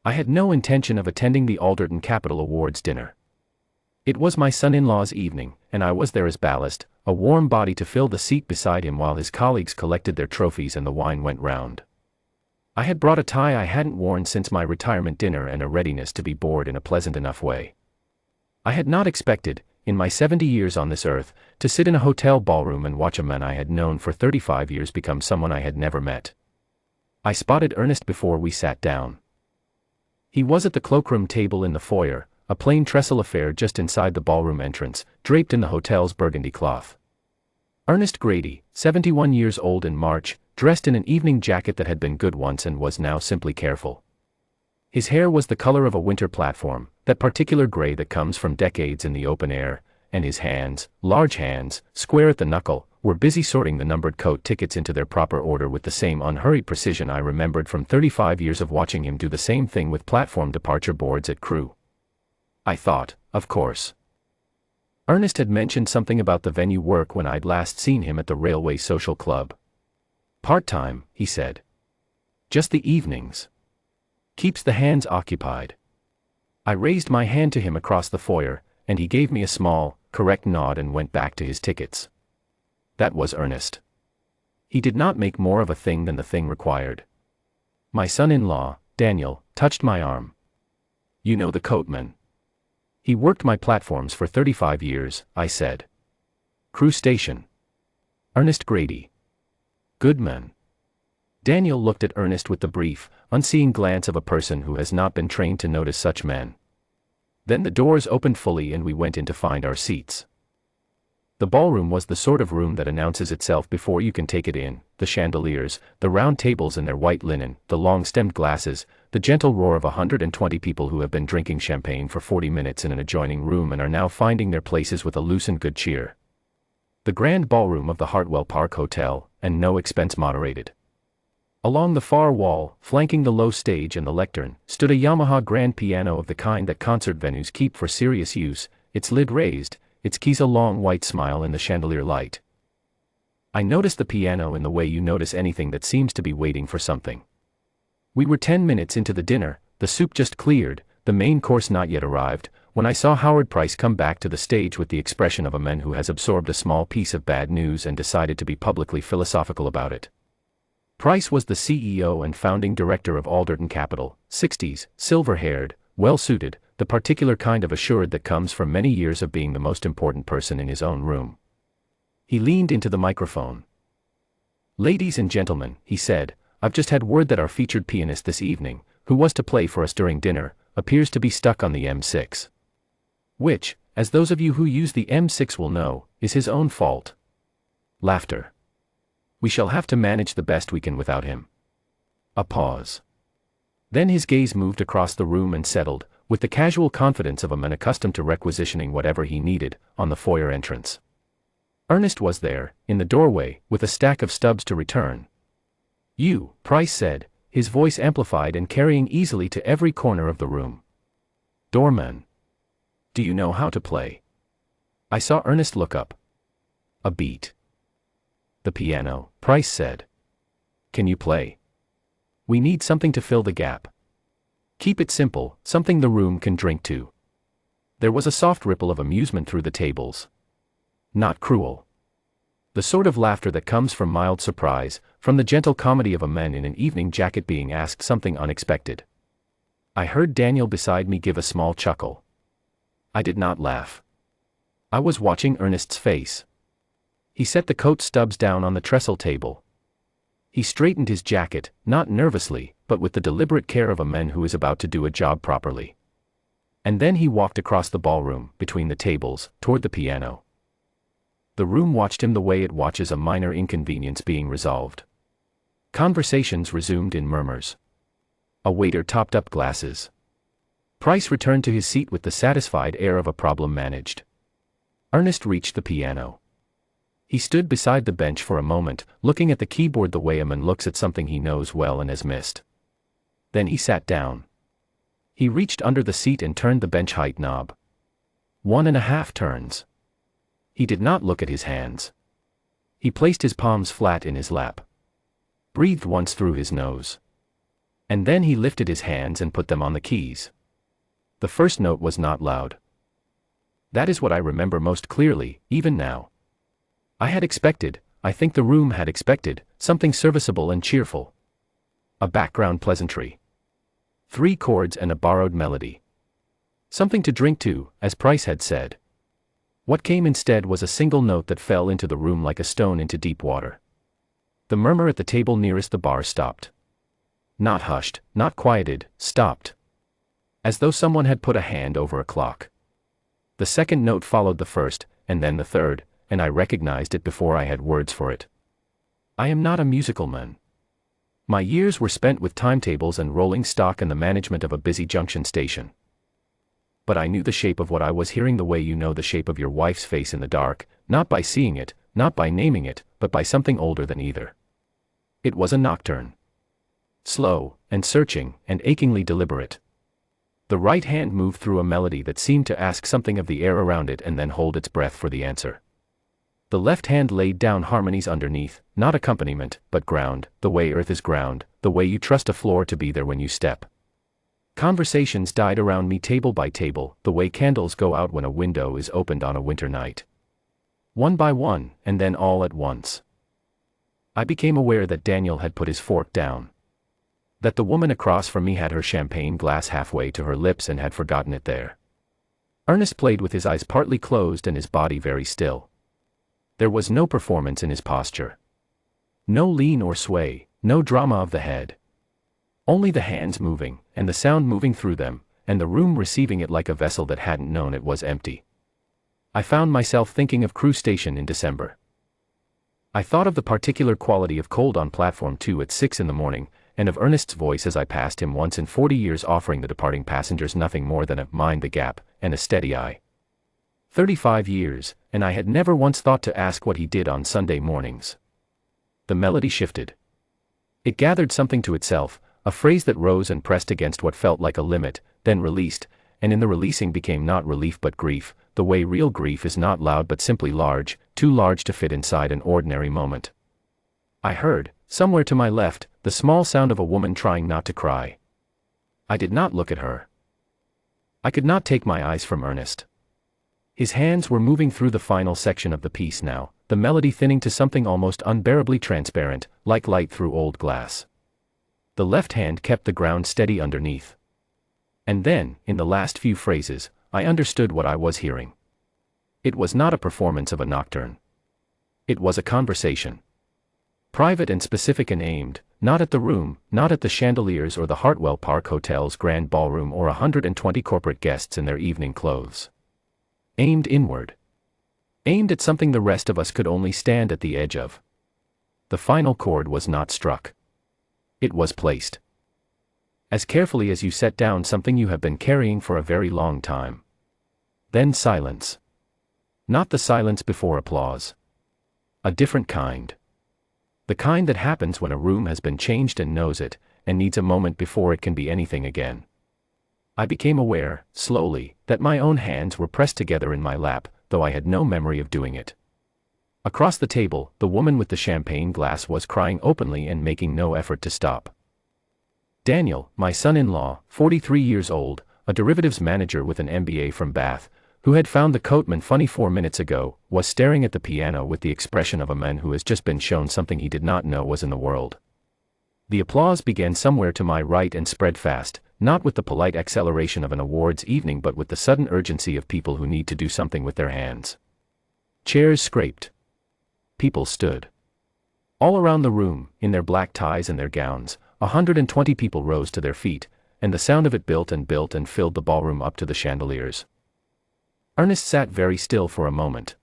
I had no intention of attending the Alderton Capital Awards dinner. It was my son-in-law's evening, and I was there as ballast, a warm body to fill the seat beside him while his colleagues collected their trophies and the wine went round. I had brought a tie I hadn't worn since my retirement dinner and a readiness to be bored in a pleasant enough way. I had not expected, in my 70 years on this earth, to sit in a hotel ballroom and watch a man I had known for 35 years become someone I had never met. I spotted Ernest before we sat down. He was at the cloakroom table in the foyer, a plain trestle affair just inside the ballroom entrance, draped in the hotel's burgundy cloth. Ernest Grady, 71 years old in March, dressed in an evening jacket that had been good once and was now simply careful. His hair was the color of a winter platform, that particular gray that comes from decades in the open air, and his hands, large hands, square at the knuckle, were busy sorting the numbered coat tickets into their proper order with the same unhurried precision I remembered from 35 years of watching him do the same thing with platform departure boards at Crewe. I thought, of course. Ernest had mentioned something about the venue work when I'd last seen him at the Railway Social Club. Part-time, he said. Just the evenings. Keeps the hands occupied. I raised my hand to him across the foyer, and he gave me a small, correct nod and went back to his tickets. That was Ernest. He did not make more of a thing than the thing required. My son-in-law, Daniel, touched my arm. You know the coatman. He worked my platforms for 35 years, I said. Crewe Station. Ernest Grady. Good man. Daniel looked at Ernest with the brief, unseeing glance of a person who has not been trained to notice such men. Then the doors opened fully and we went in to find our seats. The ballroom was the sort of room that announces itself before you can take it in, the chandeliers, the round tables in their white linen, the long-stemmed glasses, the gentle roar of 120 people who have been drinking champagne for 40 minutes in an adjoining room and are now finding their places with a loose and good cheer. The grand ballroom of the Hartwell Park Hotel, and no expense moderated. Along the far wall, flanking the low stage and the lectern, stood a Yamaha grand piano of the kind that concert venues keep for serious use, its lid raised, its keys a long white smile in the chandelier light. I noticed the piano in the way you notice anything that seems to be waiting for something. We were 10 minutes into the dinner, the soup just cleared, the main course not yet arrived, when I saw Howard Price come back to the stage with the expression of a man who has absorbed a small piece of bad news and decided to be publicly philosophical about it. Price was the CEO and founding director of Alderton Capital, 60s, silver-haired, well-suited, the particular kind of assured that comes from many years of being the most important person in his own room. He leaned into the microphone. Ladies and gentlemen, he said, I've just had word that our featured pianist this evening, who was to play for us during dinner, appears to be stuck on the M6. Which, as those of you who use the M6 will know, is his own fault. Laughter. We shall have to manage the best we can without him. A pause. Then his gaze moved across the room and settled, with the casual confidence of a man accustomed to requisitioning whatever he needed, on the foyer entrance. Ernest was there, in the doorway, with a stack of stubs to return. You, Price said, his voice amplified and carrying easily to every corner of the room. Doorman. Do you know how to play? I saw Ernest look up. A beat. The piano, Price said. Can you play? We need something to fill the gap. Keep it simple, something the room can drink to. There was a soft ripple of amusement through the tables. Not cruel. The sort of laughter that comes from mild surprise, from the gentle comedy of a man in an evening jacket being asked something unexpected. I heard Daniel beside me give a small chuckle. I did not laugh. I was watching Ernest's face. He set the coat stubs down on the trestle table. He straightened his jacket, not nervously, but with the deliberate care of a man who is about to do a job properly. And then he walked across the ballroom, between the tables, toward the piano. The room watched him the way it watches a minor inconvenience being resolved. Conversations resumed in murmurs. A waiter topped up glasses. Price returned to his seat with the satisfied air of a problem managed. Ernest reached the piano. He stood beside the bench for a moment, looking at the keyboard the way a man looks at something he knows well and has missed. Then he sat down. He reached under the seat and turned the bench height knob. 1.5 turns. He did not look at his hands. He placed his palms flat in his lap. Breathed once through his nose. And then he lifted his hands and put them on the keys. The first note was not loud. That is what I remember most clearly, even now. I had expected, I think the room had expected, something serviceable and cheerful. A background pleasantry. 3 chords and a borrowed melody. Something to drink to, as Price had said. What came instead was a single note that fell into the room like a stone into deep water. The murmur at the table nearest the bar stopped. Not hushed, not quieted, stopped. As though someone had put a hand over a clock. The second note followed the first, and then the third, and I recognized it before I had words for it. I am not a musical man. My years were spent with timetables and rolling stock and the management of a busy junction station. But I knew the shape of what I was hearing the way you know the shape of your wife's face in the dark, not by seeing it, not by naming it, but by something older than either. It was a nocturne. Slow, and searching, and achingly deliberate. The right hand moved through a melody that seemed to ask something of the air around it and then hold its breath for the answer. The left hand laid down harmonies underneath, not accompaniment, but ground, the way earth is ground, the way you trust a floor to be there when you step. Conversations died around me table by table, the way candles go out when a window is opened on a winter night. One by one, and then all at once. I became aware that Daniel had put his fork down. That the woman across from me had her champagne glass halfway to her lips and had forgotten it there. Ernest played with his eyes partly closed and his body very still. There was no performance in his posture. No lean or sway, no drama of the head. Only the hands moving, and the sound moving through them, and the room receiving it like a vessel that hadn't known it was empty. I found myself thinking of Crewe Station in December. I thought of the particular quality of cold on platform 2 at 6 in the morning, and of Ernest's voice as I passed him once in 40 years offering the departing passengers nothing more than a mind the gap, and a steady eye. 35 years, and I had never once thought to ask what he did on Sunday mornings. The melody shifted. It gathered something to itself, a phrase that rose and pressed against what felt like a limit, then released, and in the releasing became not relief but grief, the way real grief is not loud but simply large, too large to fit inside an ordinary moment. I heard, somewhere to my left, the small sound of a woman trying not to cry. I did not look at her. I could not take my eyes from Ernest. His hands were moving through the final section of the piece now, the melody thinning to something almost unbearably transparent, like light through old glass. The left hand kept the ground steady underneath. And then, in the last few phrases, I understood what I was hearing. It was not a performance of a nocturne. It was a conversation. Private and specific and aimed, not at the room, not at the chandeliers or the Hartwell Park Hotel's grand ballroom or 120 corporate guests in their evening clothes. Aimed inward. Aimed at something the rest of us could only stand at the edge of. The final chord was not struck. It was placed. As carefully as you set down something you have been carrying for a very long time. Then silence. Not the silence before applause. A different kind. The kind that happens when a room has been changed and knows it, and needs a moment before it can be anything again. I became aware, slowly, that my own hands were pressed together in my lap, though I had no memory of doing it. Across the table, the woman with the champagne glass was crying openly and making no effort to stop. Daniel, my son-in-law, 43 years old, a derivatives manager with an MBA from Bath, who had found the Coatman funny 4 minutes ago, was staring at the piano with the expression of a man who has just been shown something he did not know was in the world. The applause began somewhere to my right and spread fast, not with the polite acceleration of an awards evening but with the sudden urgency of people who need to do something with their hands. Chairs scraped. People stood. All around the room, in their black ties and their gowns, 120 people rose to their feet, and the sound of it built and filled the ballroom up to the chandeliers. Ernest sat very still for a moment.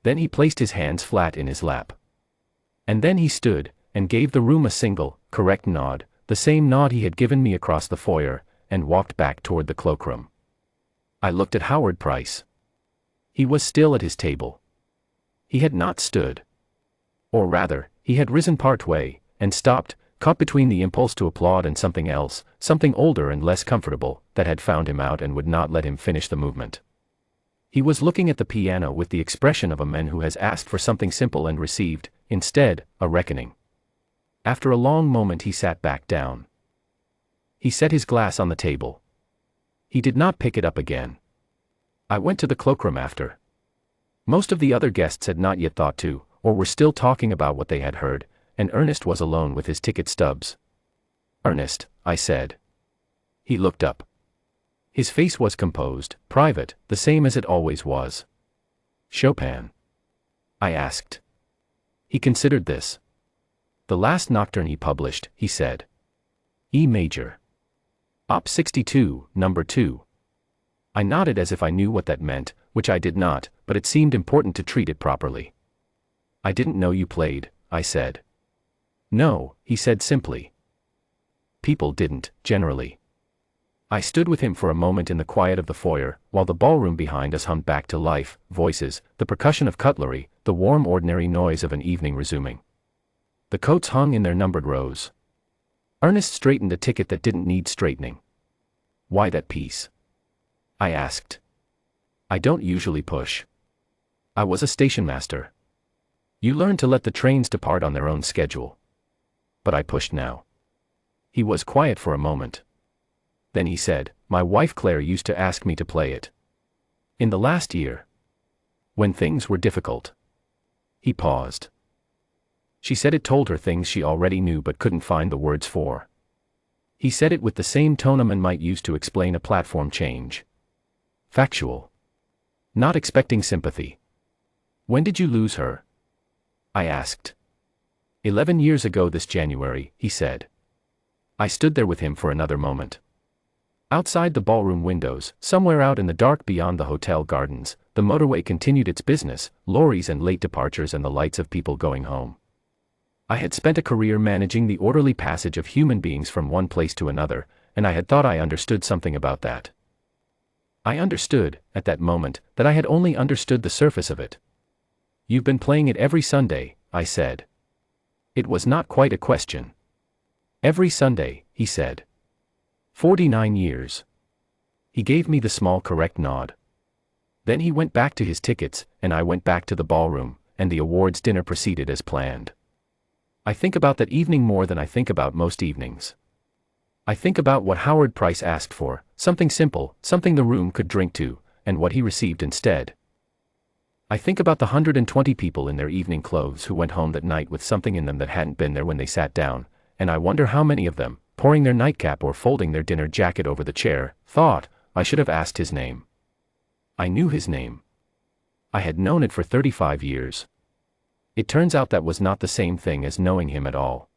Then he placed his hands flat in his lap. And then he stood, and gave the room a single, correct nod, the same nod he had given me across the foyer, and walked back toward the cloakroom. I looked at Howard Price. He was still at his table. He had not stood. Or rather, he had risen part way, and stopped, caught between the impulse to applaud and something else, something older and less comfortable, that had found him out and would not let him finish the movement. He was looking at the piano with the expression of a man who has asked for something simple and received, instead, a reckoning. After a long moment he sat back down. He set his glass on the table. He did not pick it up again. I went to the cloakroom after. Most of the other guests had not yet thought to, or were still talking about what they had heard, and Ernest was alone with his ticket stubs. "Ernest," I said. He looked up. His face was composed, private, the same as it always was. "Chopin?" I asked. He considered this. "The last nocturne he published," he said. "E major. Op. 62, number 2. I nodded as if I knew what that meant, which I did not, but it seemed important to treat it properly. "I didn't know you played," I said. "No," he said simply. People didn't, generally. I stood with him for a moment in the quiet of the foyer, while the ballroom behind us hummed back to life, voices, the percussion of cutlery, the warm ordinary noise of an evening resuming. The coats hung in their numbered rows. Ernest straightened a ticket that didn't need straightening. "Why that piece?" I asked. "I don't usually push. I was a station master. You learn to let the trains depart on their own schedule. But I pushed now." He was quiet for a moment. Then he said, "My wife Claire used to ask me to play it. In the last year. When things were difficult." He paused. She said it told her things she already knew but couldn't find the words for. He said it with the same tone a man might use to explain a platform change. Factual. Not expecting sympathy. "When did you lose her?" I asked. 11 years ago this January," he said. I stood there with him for another moment. Outside the ballroom windows, somewhere out in the dark beyond the hotel gardens, the motorway continued its business, lorries and late departures and the lights of people going home. I had spent a career managing the orderly passage of human beings from one place to another, and I had thought I understood something about that. I understood, at that moment, that I had only understood the surface of it. "You've been playing it every Sunday," I said. It was not quite a question. "Every Sunday," he said. 49 years. He gave me the small correct nod. Then he went back to his tickets, and I went back to the ballroom, and the awards dinner proceeded as planned. I think about that evening more than I think about most evenings. I think about what Howard Price asked for, something simple, something the room could drink to, and what he received instead. I think about the 120 people in their evening clothes who went home that night with something in them that hadn't been there when they sat down, and I wonder how many of them, pouring their nightcap or folding their dinner jacket over the chair, thought, "I should have asked his name." I knew his name. I had known it for 35 years. It turns out that was not the same thing as knowing him at all.